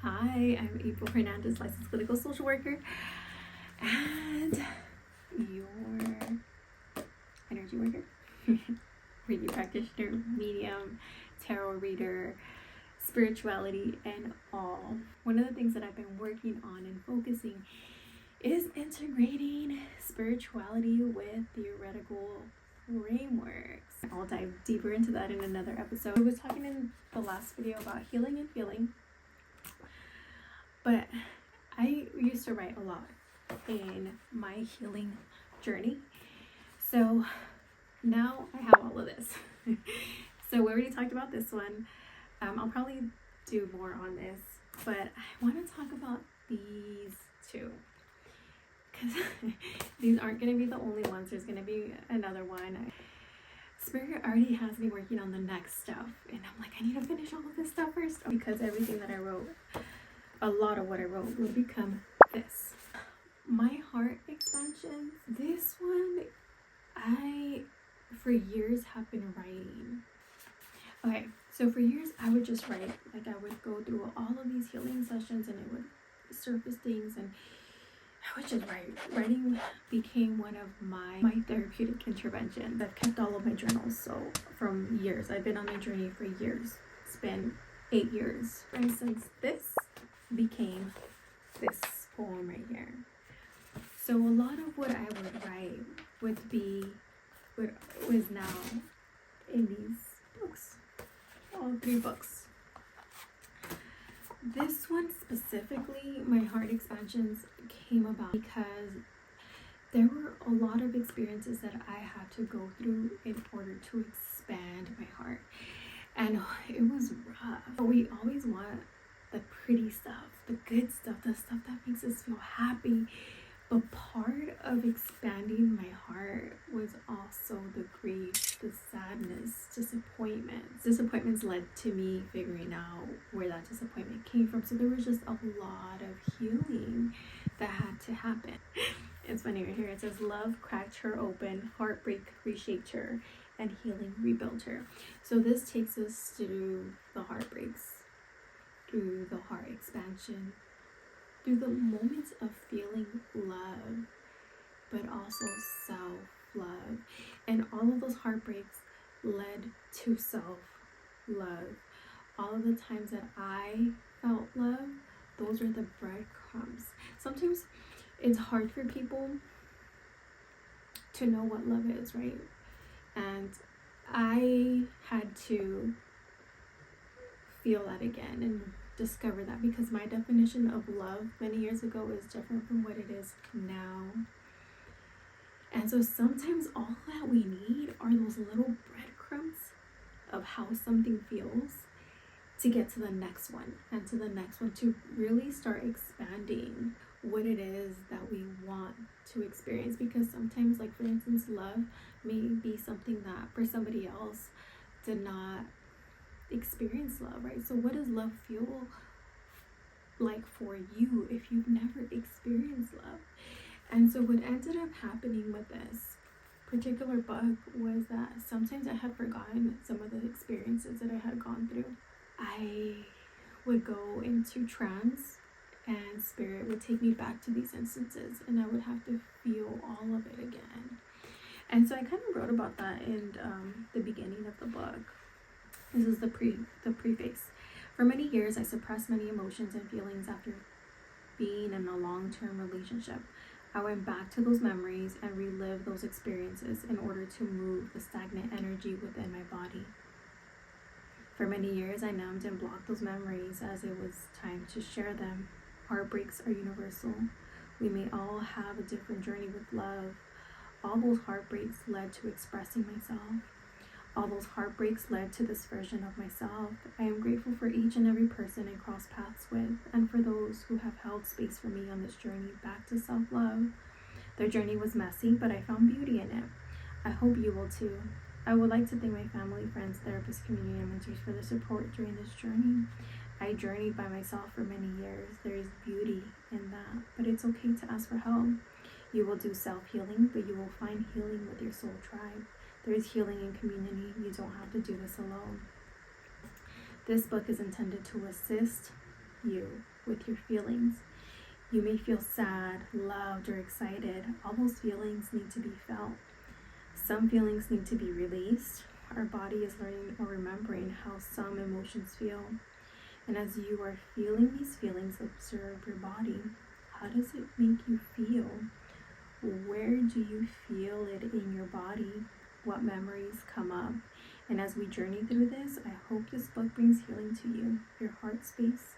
Hi, I'm April Hernandez, licensed clinical social worker and your energy worker, reading practitioner, medium, tarot reader, spirituality, and all. One of the things that I've been working on and focusing is integrating spirituality with theoretical frameworks. I'll dive deeper into that in another episode. I was talking in the last video about healing and feeling, but I used to write a lot in my healing journey. So now I have all of this. So we already talked about this one. I'll probably do more on this, but I want to talk about these two, because these aren't going to be the only ones. There's going to be another one. Spirit already has me working on the next stuff, and I'm like, I need to finish all of this stuff first, because everything that I wrote, a lot of what I wrote, will become this. My heart expansions, this one, I for years have been writing. Okay, so for years I would just write. Like, I would go through all of these healing sessions and it would surface things, and I would just write. Writing became one of my therapeutic interventions. I've kept all of my journals, so from years. I've been on my journey for years. It's been 8 years. For instance, this became this poem right here. So a lot of what I would write was now in these books, all 3 books. This one specifically, my heart expansions, came about because there were a lot of experiences that I had to go through in order to expand my heart, and it was rough. But we always want the pretty stuff, the good stuff, the stuff that makes us feel happy. But part of expanding my heart was also the grief, the sadness, disappointments. Disappointments led to me figuring out where that disappointment came from. So there was just a lot of healing that had to happen. It's funny right here. It says, love cracked her open, heartbreak reshaped her, and healing rebuilt her. So this takes us through the heartbreaks, through the heart expansion, through the moments of feeling love, but also self-love. And all of those heartbreaks led to self-love. All of the times that I felt love, those are the breadcrumbs. Sometimes it's hard for people to know what love is, right? And I had to feel that again and discover that, because my definition of love many years ago is different from what it is now. And so sometimes all that we need are those little breadcrumbs of how something feels to get to the next one and to the next one, to really start expanding what it is that we want to experience. Because sometimes, like for instance, love may be something that for somebody else did not experience love, right? So what does love feel like for you if you've never experienced love? And so what ended up happening with this particular book was that sometimes I had forgotten some of the experiences that I had gone through. I would go into trance, and spirit would take me back to these instances, and I would have to feel all of it again. And so I kind of wrote about that in the beginning of the book. This is the preface. For many years, I suppressed many emotions and feelings after being in a long-term relationship. I went back to those memories and relived those experiences in order to move the stagnant energy within my body. For many years, I numbed and blocked those memories as it was time to share them. Heartbreaks are universal. We may all have a different journey with love. All those heartbreaks led to expressing myself. All those heartbreaks led to this version of myself. I am grateful for each and every person I cross paths with, and for those who have held space for me on this journey back to self-love. Their journey was messy, but I found beauty in it. I hope you will too. I would like to thank my family, friends, therapists, community, and mentors for their support during this journey. I journeyed by myself for many years. There is beauty in that, but it's okay to ask for help. You will do self-healing, but you will find healing with your soul tribe. There is healing in community. You don't have to do this alone. This book is intended to assist you with your feelings. You may feel sad, loved, or excited. All those feelings need to be felt. Some feelings need to be released. Our body is learning or remembering how some emotions feel. And as you are feeling these feelings, observe your body. How does it make you feel? Where do you feel it in your body? What memories come up? And as we journey through this, I hope this book brings healing to you, your heart space,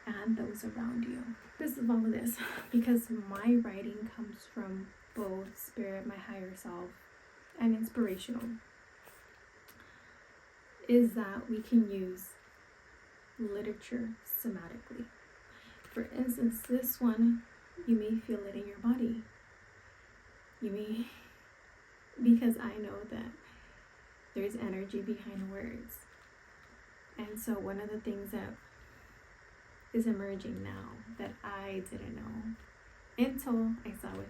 and those around you. This is all of this because my writing comes from both spirit, my higher self, and inspirational, is that we can use literature somatically. For instance, this one, you may feel it in your body. You may, because I know that there's energy behind words. And so one of the things that is emerging now that I didn't know until I saw with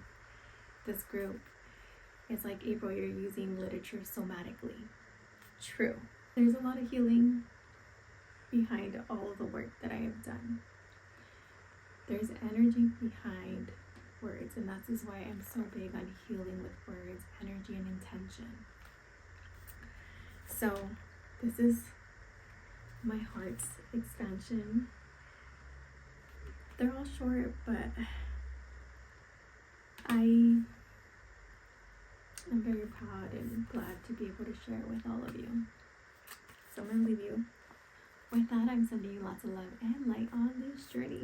this group, it's like, April, you're using literature somatically. True. There's a lot of healing behind all of the work that I have done. There's energy behind words, and that is why I'm so big on healing with words, energy, and intention. So this is my heart's expansion. They're all short, but I'm very proud and glad to be able to share it with all of you. So I'm going to leave you with that. I'm sending you lots of love and light on this journey.